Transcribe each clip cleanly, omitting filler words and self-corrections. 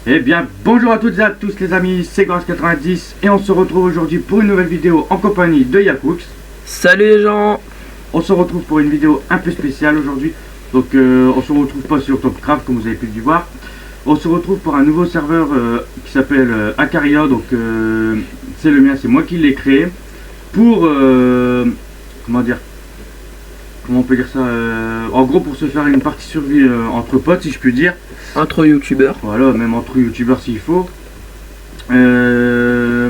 Eh bien, bonjour à toutes et à tous les amis, c'est Goras90 et on se retrouve aujourd'hui pour une nouvelle vidéo en compagnie de Yakux. Salut les gens. On se retrouve pour une vidéo un peu spéciale aujourd'hui. Donc on se retrouve pas sur Topcraft comme vous avez pu le voir. On se retrouve pour un nouveau serveur qui s'appelle Acaria. Donc c'est le mien, c'est moi qui l'ai créé. Pour, comment on peut dire ça, en gros pour se faire une partie survie entre potes si je puis dire. Entre youtubeurs. Voilà, même entre youtubeurs s'il faut. Je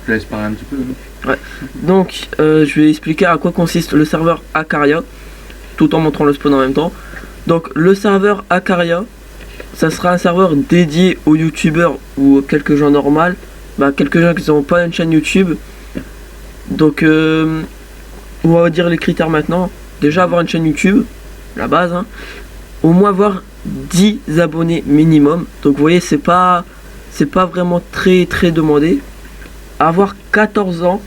te laisse parler un petit peu. Ouais. Donc, je vais expliquer à quoi consiste le serveur Acaria, tout en montrant le spawn en même temps. Donc, le serveur Acaria, ça sera un serveur dédié aux youtubeurs ou quelques gens normaux. Quelques gens qui n'ont pas une chaîne YouTube. Donc, on va dire les critères maintenant. Déjà, avoir une chaîne YouTube, la base. Hein. Au moins avoir 10 abonnés minimum. Donc vous voyez, c'est pas vraiment très demandé. Avoir 14 ans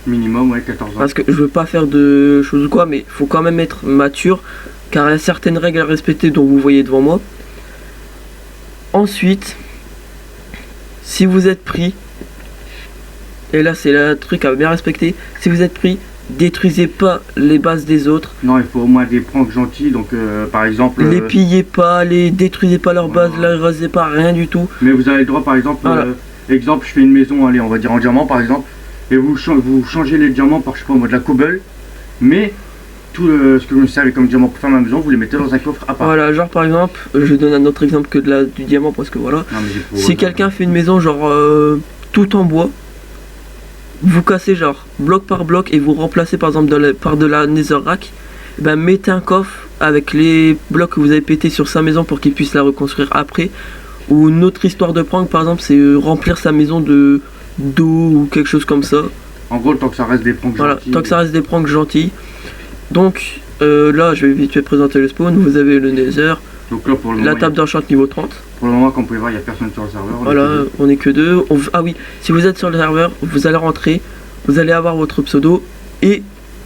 minimum, ouais, 14 ans. Parce que je veux pas faire de choses ou quoi, mais il faut quand même être mature car il y a certaines règles à respecter dont vous voyez devant moi. Ensuite, si vous êtes pris, et là c'est le truc à bien respecter, si vous êtes pris, détruisez pas les bases des autres. Non, il faut au moins des pranks gentils, donc par exemple... Les pillez pas, les détruisez pas leur base, les rasez pas, rien du tout. Mais vous avez le droit, par exemple, voilà. Exemple, je fais une maison, allez, on va dire en diamant par exemple, et vous changez les diamants par, je sais pas, moi, de la cobble, mais tout ce que je me servais comme diamant pour faire ma maison, vous les mettez dans un coffre à part. Voilà, genre par exemple, je donne un autre exemple que du diamant, parce que voilà, si quelqu'un fait une maison genre tout en bois, vous cassez genre bloc par bloc et vous remplacez par exemple par de la netherrack, ben mettez un coffre avec les blocs que vous avez pété sur sa maison pour qu'il puisse la reconstruire après. Ou une autre histoire de prank par exemple, c'est remplir sa maison d'eau ou quelque chose comme ça. En gros, tant que ça reste des pranks gentils. Voilà, tant que ça reste des pranks gentils. Donc là je vais vite fait présenter le spawn. Vous avez le nether. Donc là, pour le la table d'enchant niveau 30. Pour le moment, comme vous pouvez voir, il n'y a personne sur le serveur. Voilà, on est que deux. Ah oui, si vous êtes sur le serveur, vous allez rentrer, vous allez avoir votre pseudo et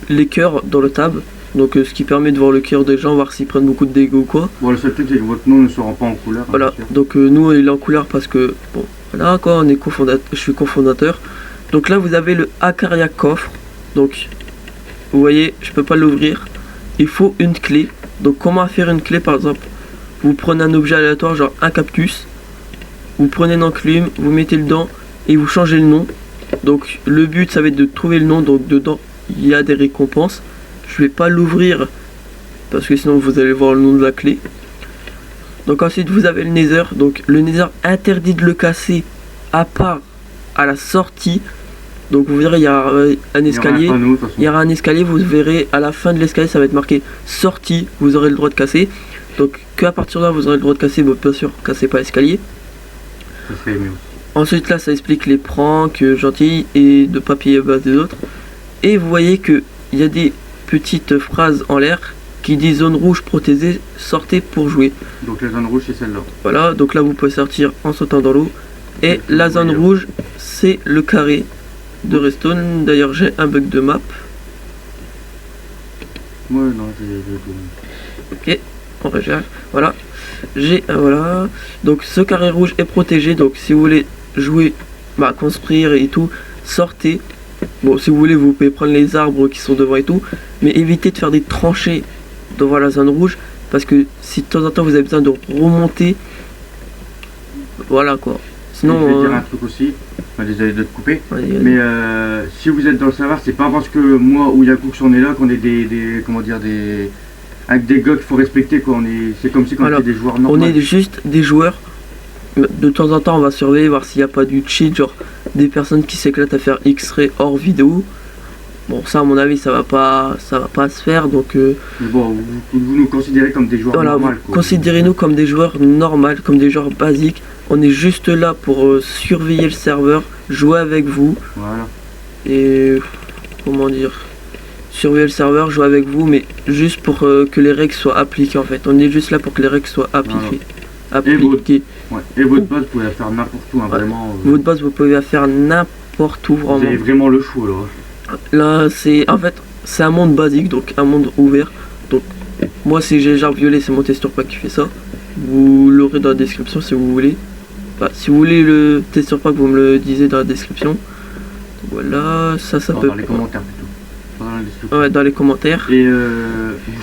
les cœurs dans le tab. Donc ce qui permet de voir le cœur des gens, voir s'ils prennent beaucoup de dégâts ou quoi. Bon, le seul truc c'est que votre nom ne sera pas en couleur. Voilà, hein, donc nous il est en couleur parce que, bon, voilà quoi, on est je suis cofondateur. Donc là vous avez le Acaria coffre. Donc, vous voyez, je peux pas l'ouvrir. Il faut une clé. Donc comment faire une clé par exemple? Vous prenez un objet aléatoire, genre un cactus, vous prenez une enclume, vous mettez dedans et vous changez le nom. Donc le but ça va être de trouver le nom, donc dedans il y a des récompenses. Je vais pas l'ouvrir parce que sinon vous allez voir le nom de la clé. Donc ensuite vous avez le nether, donc le nether interdit de le casser à part à la sortie. Donc vous verrez il y a un escalier, il y aura un escalier, vous verrez à la fin de l'escalier ça va être marqué sortie, vous aurez le droit de casser. Donc qu'à partir de là vous aurez le droit de casser, bon, bien sûr cassez pas l'escalier. Ensuite là ça explique les pranks gentils et de pas piller base des autres. Et vous voyez que il y a des petites phrases en l'air qui disent zone rouge protégée, sortez pour jouer. Donc la zone rouge c'est celle-là. Voilà, donc là vous pouvez sortir en sautant dans l'eau. Et la zone rouge c'est le carré de Redstone. D'ailleurs j'ai un bug de map. Ouais, non, j'ai... Ok. Voilà, voilà, donc ce carré rouge est protégé, donc si vous voulez jouer, construire et tout, sortez. Bon, si vous voulez vous pouvez prendre les arbres qui sont devant et tout, mais évitez de faire des tranchées devant la zone rouge, parce que si de temps en temps vous avez besoin de remonter, voilà quoi. Sinon je vais dire un truc aussi, désolé de te couper, mais si vous êtes dans le serveur, c'est pas parce que moi ou Yakux on est là qu'on est des avec des gars qu'il faut respecter quoi, c'est comme si on était des joueurs normaux. On est juste des joueurs. De temps en temps on va surveiller, voir s'il n'y a pas du cheat, genre des personnes qui s'éclatent à faire X-ray hors vidéo. Bon ça à mon avis ça va pas se faire, donc mais bon, vous nous considérez comme des joueurs normaux. Considérez-nous comme des joueurs normaux, comme des joueurs basiques. On est juste là pour surveiller le serveur, jouer avec vous. Voilà. Et comment dire, surveiller le serveur, jouer avec vous, mais juste pour que les règles soient appliquées en fait. On est juste là pour que les règles soient appliquées. Voilà. Et votre base, vous pouvez la faire n'importe où, hein, vraiment. Votre base, vous pouvez la faire n'importe où, vraiment. Vous avez vraiment le choix là. Là, c'est en fait, c'est un monde basique, donc un monde ouvert. Donc, moi, si j'ai Jarre Violet, c'est mon testeur pack qui fait ça. Vous l'aurez dans la description si vous voulez. Bah, si vous voulez le texture pack, vous me le disiez dans la description. Voilà, ça peut... Dans les commentaires plutôt. Pas dans la description. Ouais, dans les commentaires. Et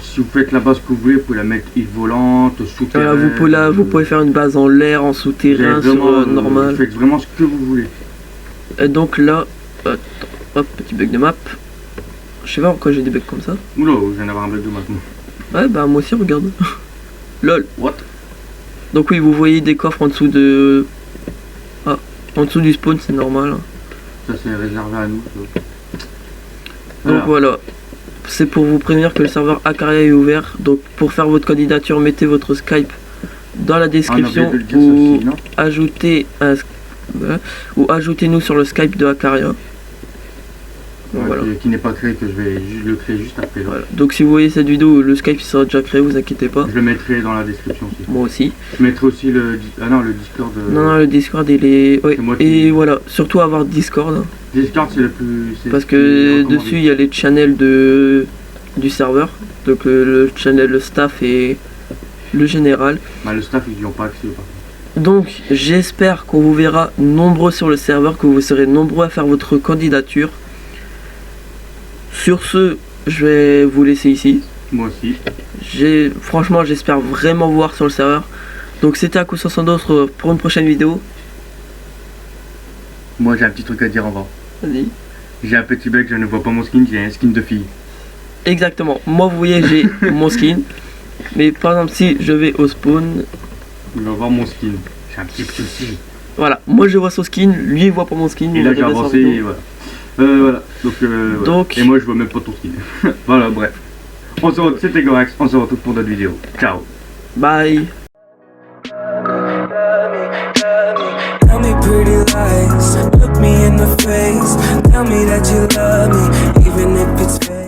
si vous faites la base que vous voulez, vous pouvez la mettre île volante, souterrain. Voilà, vous pouvez faire une base en l'air, en souterrain, sur normal. Vous faites vraiment ce que vous voulez. Et donc là, attends, hop, petit bug de map. Je sais pas pourquoi j'ai des bugs comme ça. Oula, je viens d'avoir un bug de map. Ouais, bah moi aussi, regarde. Lol. What? Donc oui, vous voyez des coffres en dessous de... Ah, en dessous du spawn, c'est normal. Ça c'est réservé à nous. Ça. Donc voilà. C'est pour vous prévenir que le serveur Akaria est ouvert. Donc pour faire votre candidature, mettez votre Skype dans la description ou ajoutez un... Voilà. Ou ajoutez-nous sur le Skype de Akaria. Ouais, voilà. Qui n'est pas créé, que je vais le créer juste après. Voilà. Donc si vous voyez cette vidéo, le Skype sera déjà créé, vous inquiétez pas. Je le mettrai dans la description aussi. Moi aussi. Je mettrai aussi le... Ah non, le Discord. Non, le Discord il est... Ouais. Et voilà, surtout avoir Discord. Discord c'est le plus... Parce que dessus il y a les channels du serveur. Donc le channel, le staff et le général. Bah le staff ils n'y ont pas accès. Donc j'espère qu'on vous verra nombreux sur le serveur, que vous serez nombreux à faire votre candidature. Sur ce, je vais vous laisser ici. Moi aussi. Franchement, j'espère vraiment vous voir sur le serveur. Donc c'était Aku62 pour une prochaine vidéo. Moi j'ai un petit truc à dire avant. Vas-y. J'ai un petit bug, je ne vois pas mon skin, j'ai un skin de fille. Exactement. Moi vous voyez, j'ai mon skin. Mais par exemple si je vais au spawn... Il va voir mon skin. J'ai un petit souci. Voilà, moi je vois son skin, lui il voit pas mon skin. Il a déjà avancé et voilà. Voilà. Donc, et moi je vois même pas ton skin. Voilà, bref. C'était Gorax, on se retrouve pour d'autres vidéos. Ciao. Bye. Tell me pretty lies, look me in the face, tell me that you love me, even if it's fake.